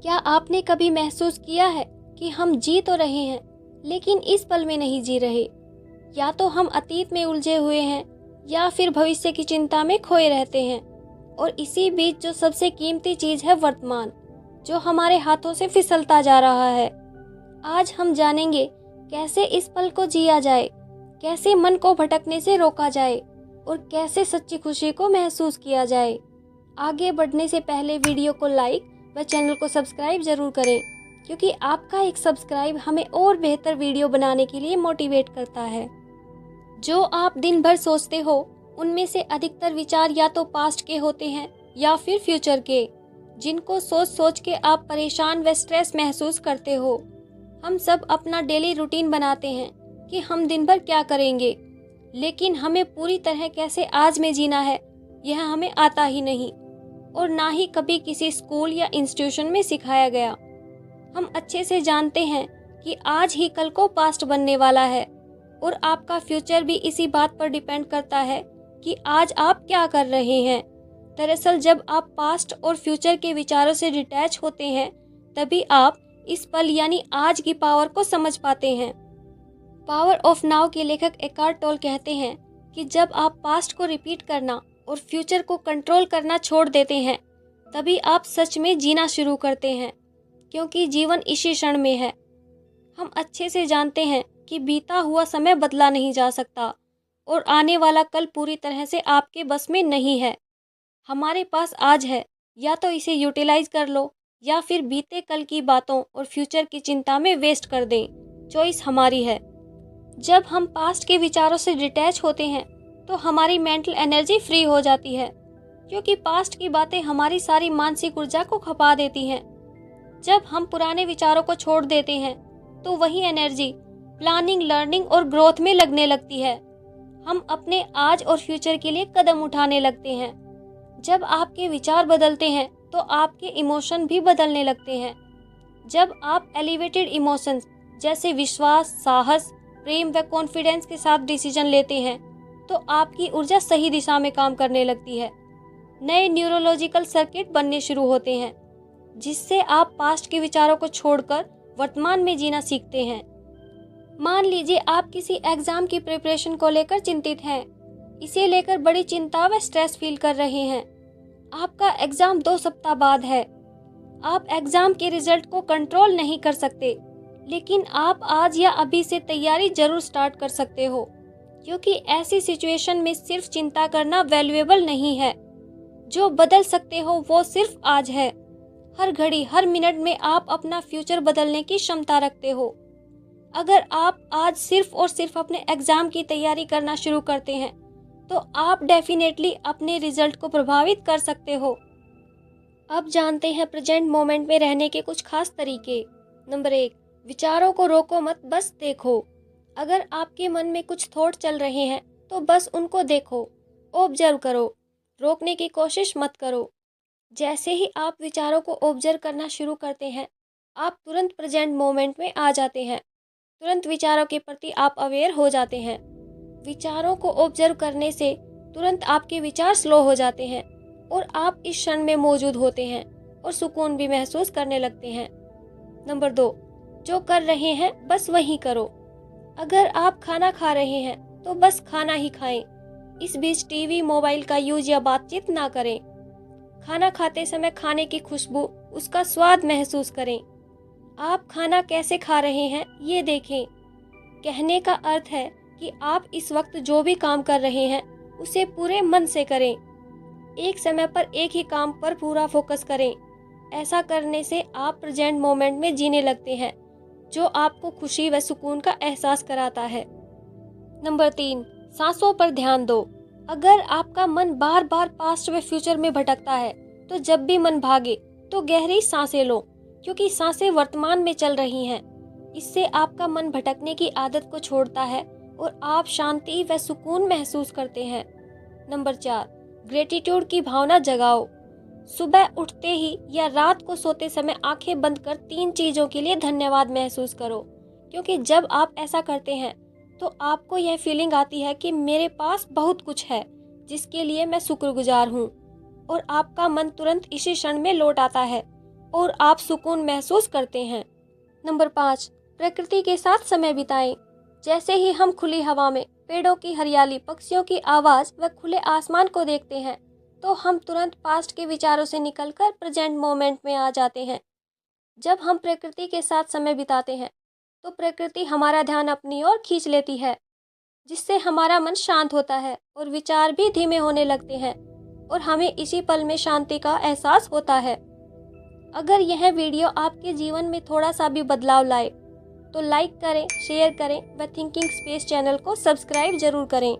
क्या आपने कभी महसूस किया है कि हम जी तो रहे हैं लेकिन इस पल में नहीं जी रहे? या तो हम अतीत में उलझे हुए हैं या फिर भविष्य की चिंता में खोए रहते हैं। और इसी बीच जो सबसे कीमती चीज है वर्तमान, जो हमारे हाथों से फिसलता जा रहा है। आज हम जानेंगे कैसे इस पल को जिया जाए, कैसे मन को भटकने से रोका जाए और कैसे सच्ची खुशी को महसूस किया जाए। आगे बढ़ने से पहले वीडियो को लाइक व चैनल को सब्सक्राइब जरूर करें, क्योंकि आपका एक सब्सक्राइब हमें और बेहतर वीडियो बनाने के लिए मोटिवेट करता है। जो आप दिन भर सोचते हो उनमें से अधिकतर विचार या तो पास्ट के होते हैं या फिर फ्यूचर के, जिनको सोच सोच के आप परेशान व स्ट्रेस महसूस करते हो। हम सब अपना डेली रूटीन बनाते हैं कि हम दिन भर क्या करेंगे, लेकिन हमें पूरी तरह कैसे आज में जीना है यह हमें आता ही नहीं, और ना ही कभी किसी स्कूल या इंस्टीट्यूशन में सिखाया गया। हम अच्छे से जानते हैं कि आज ही कल को पास्ट बनने वाला है, और आपका फ्यूचर भी इसी बात पर डिपेंड करता है कि आज आप क्या कर रहे हैं। दरअसल जब आप पास्ट और फ्यूचर के विचारों से डिटैच होते हैं, तभी आप इस पल यानी आज की पावर को समझ पाते हैं। पावर ऑफ नाउ के लेखक एकार्ट टोल कहते हैं कि जब आप पास्ट को रिपीट करना और फ्यूचर को कंट्रोल करना छोड़ देते हैं, तभी आप सच में जीना शुरू करते हैं, क्योंकि जीवन इसी क्षण में है। हम अच्छे से जानते हैं कि बीता हुआ समय बदला नहीं जा सकता और आने वाला कल पूरी तरह से आपके बस में नहीं है। हमारे पास आज है, या तो इसे यूटिलाइज कर लो या फिर बीते कल की बातों और फ्यूचर की चिंता में वेस्ट कर दें। चॉइस हमारी है। जब हम पास्ट के विचारों से डिटैच होते हैं तो हमारी मेंटल एनर्जी फ्री हो जाती है, क्योंकि पास्ट की बातें हमारी सारी मानसिक ऊर्जा को खपा देती हैं। जब हम पुराने विचारों को छोड़ देते हैं तो वही एनर्जी प्लानिंग, लर्निंग और ग्रोथ में लगने लगती है। हम अपने आज और फ्यूचर के लिए कदम उठाने लगते हैं। जब आपके विचार बदलते हैं तो आपके इमोशन भी बदलने लगते हैं। जब आप एलिवेटेड इमोशंस जैसे विश्वास, साहस, प्रेम व कॉन्फिडेंस के साथ डिसीजन लेते हैं तो आपकी ऊर्जा सही दिशा में काम करने लगती है। नए न्यूरोलॉजिकल सर्किट बनने शुरू होते हैं, जिससे आप पास्ट के विचारों को छोड़कर वर्तमान में जीना सीखते हैं। मान लीजिए आप किसी एग्जाम की प्रिपरेशन को लेकर चिंतित हैं, इसे लेकर बड़ी चिंता व स्ट्रेस फील कर रहे हैं। आपका एग्जाम 2 सप्ताह बाद है। आप एग्जाम के रिजल्ट को कंट्रोल नहीं कर सकते, लेकिन आप आज या अभी से तैयारी जरूर स्टार्ट कर सकते हो, क्योंकि ऐसी सिचुएशन में सिर्फ चिंता करना वैल्यूएबल नहीं है। जो बदल सकते हो वो सिर्फ आज है। हर घड़ी, हर मिनट में आप अपना फ्यूचर बदलने की क्षमता रखते हो। अगर आप आज सिर्फ और सिर्फ अपने एग्जाम की तैयारी करना शुरू करते हैं तो आप डेफिनेटली अपने रिजल्ट को प्रभावित कर सकते हो। अब जानते हैं प्रेजेंट मोमेंट में रहने के कुछ खास तरीके। नंबर 1, विचारों को रोको मत, बस देखो। अगर आपके मन में कुछ थॉट चल रहे हैं तो बस उनको देखो, ऑब्जर्व करो, रोकने की कोशिश मत करो। जैसे ही आप विचारों को ऑब्जर्व करना शुरू करते हैं, आप तुरंत प्रेजेंट मोमेंट में आ जाते हैं। तुरंत विचारों के प्रति आप अवेयर हो जाते हैं। विचारों को ऑब्जर्व करने से तुरंत आपके विचार स्लो हो जाते हैं और आप इस क्षण में मौजूद होते हैं और सुकून भी महसूस करने लगते हैं। नंबर 2, जो कर रहे हैं बस वही करो। अगर आप खाना खा रहे हैं तो बस खाना ही खाएं। इस बीच टीवी, मोबाइल का यूज या बातचीत ना करें। खाना खाते समय खाने की खुशबू, उसका स्वाद महसूस करें। आप खाना कैसे खा रहे हैं ये देखें। कहने का अर्थ है कि आप इस वक्त जो भी काम कर रहे हैं उसे पूरे मन से करें। एक समय पर एक ही काम पर पूरा फोकस करें। ऐसा करने से आप प्रेजेंट मोमेंट में जीने लगते हैं, जो आपको खुशी व सुकून का एहसास कराता है। नंबर 3, सांसों पर ध्यान दो। अगर आपका मन बार बार पास्ट व फ्यूचर में भटकता है तो जब भी मन भागे तो गहरी सांसें लो, क्योंकि सांसें वर्तमान में चल रही हैं। इससे आपका मन भटकने की आदत को छोड़ता है और आप शांति व सुकून महसूस करते हैं। नंबर 4, ग्रेटिट्यूड की भावना जगाओ। सुबह उठते ही या रात को सोते समय आंखें बंद कर 3 चीजों के लिए धन्यवाद महसूस करो, क्योंकि जब आप ऐसा करते हैं तो आपको यह फीलिंग आती है कि मेरे पास बहुत कुछ है जिसके लिए मैं शुक्रगुजार हूँ, और आपका मन तुरंत इसी क्षण में लौट आता है और आप सुकून महसूस करते हैं। नंबर 5, प्रकृति के साथ समय बिताएं। जैसे ही हम खुली हवा में पेड़ों की हरियाली, पक्षियों की आवाज़ व खुले आसमान को देखते हैं तो हम तुरंत पास्ट के विचारों से निकलकर प्रेजेंट मोमेंट में आ जाते हैं। जब हम प्रकृति के साथ समय बिताते हैं तो प्रकृति हमारा ध्यान अपनी ओर खींच लेती है, जिससे हमारा मन शांत होता है और विचार भी धीमे होने लगते हैं और हमें इसी पल में शांति का एहसास होता है। अगर यह वीडियो आपके जीवन में थोड़ा सा भी बदलाव लाए तो लाइक करें, शेयर करें व थिंकिंग स्पेस चैनल को सब्सक्राइब जरूर करें।